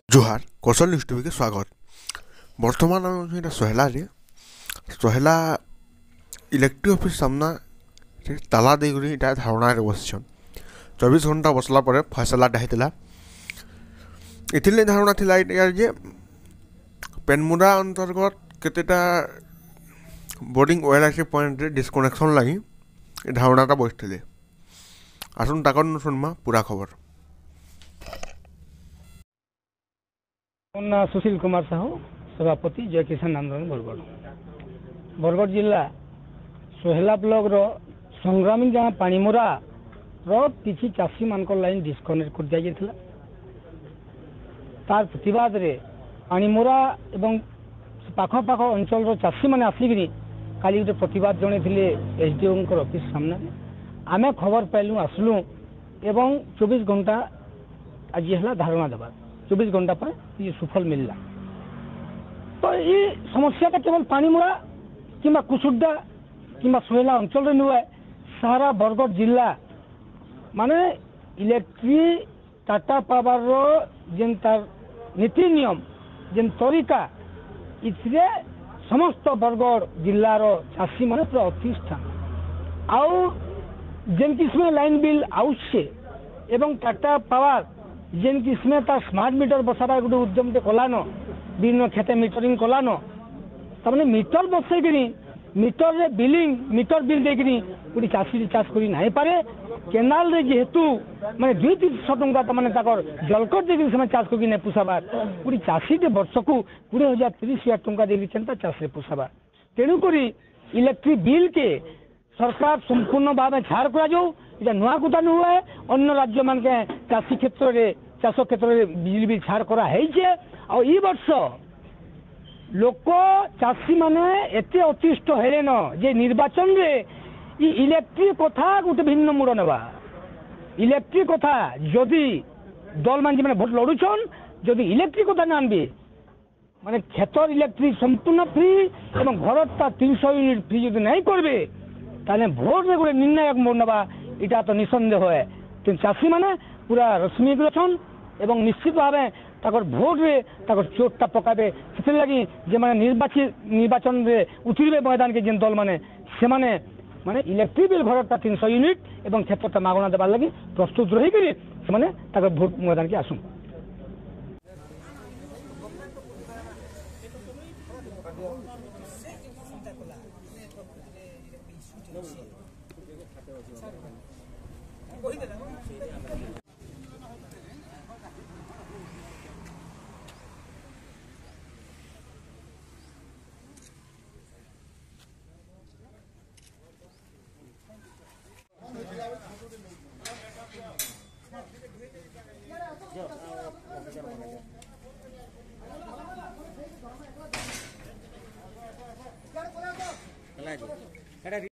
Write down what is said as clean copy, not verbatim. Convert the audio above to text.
जोहार कौशल news TV के स्वागत। बर्तमान आम ये सोहेला इलेक्ट्रिक ऑफिस सामना ताला देकरी धारणा बसन 24 घंटा बसला पर फैसलाटा होता। इथिले धारणा थिला यार जे पेनमुरा अंतर्गत केतेटा बोर्डिंग ओएलआईसी पॉइंट रे डिस्कनेक्शन लगी धारणाटा बसते। आसन ताकन सुनमा पूरा खबर। ना सुशील कुमार साहू सभापति जय किसान आंदोलन बरगढ़ जिला सोहेला ब्लॉक रो संग्रामी जहाँ पानीमुरा रो किसी चाषी मान लाइन डिस्कनेक्ट कर दिया जाता। तार प्रतिवाद रे पानीमुरा एवं पाख अंचल रो चाषी मैंने आसिक काली गोटे प्रतिवाद जड़े एसडीओ ऑफिस सामने आमे खबर पाइलु आसलु एवं 24 घंटा आज है धारणा देवा 24 घंटा पर ये सुफल मिलला। तो ये समस्या का केवल पानीमुरा कि कुसुड्डा कि सोहेला अंचल नुहे सारा बरगढ़ जिला माने इलेक्ट्रिक टाटा पावर रो जेन तार नीति नियम जेन तरीका इथिरे समस्त बरगढ़ जिलार चाषी माने पूरा अतिष्ठान आउ जेन किस्म लाइन बिल आउचे एवं टाटा पावर जेन किस्म तार स्मार्ट मीटर बसार गोटे उद्यम कलान विभिन्न क्षेत्र मीटरिंग कलान तमाने मीटर बसैकि मीटर रे बिलिंग मीटर बिल देकि गोटे चाषी चाष कर नहीं पारे केनाल रे जेहेतु माने 200-300 टंका तमाने ताकर जलकट देकि से चाष कर नहीं पोषाबार गोटे चाषी वर्ष को 20,000-30,000 टंका देकि चेंता चाष पोषाबार। तेणुक इलेक्ट्रिक बिल के सरकार संपूर्ण भाव छाड़ कर नुआ कथा नुहे अन्य राज्य मान के चाषी क्षेत्र में चाष क्षेत्र में बिजली बिल छाड़ कर वर्ष लोक चाषी माने एते अतिष्ठ हेले न जे निर्वाचन रे इलेक्ट्रिक कथा गोटे भिन्न मोड़ नेबा इलेक्ट्रिक कथा जदि दल मान मैंने भोट लड़ुछन जदि इलेक्ट्रिक कथा नानबे माने क्षेत्र इलेक्ट्रिक संपूर्ण फ्री एवं घर 300 यूनिट फ्री जदि नहीं करबे ताने भोट रे गोटे निर्णायक मोड़ नेबा इटा तो निसंदेह है। कि चाषी माने पूरा रश्मि ग्रहण एवं निश्चित भाव ताकर भोट रे ताकर चोटटा पकाबे से लगी जे माने निर्वाचन रे उतरबे मैदान के जेन दल माने से माने इलेक्ट्रिक बिल घर 300 यूनिट एवं क्षेत्रटा मागणा देवार लगी प्रस्तुत रही करी से माने ताकर भोट मैदान के आसुन।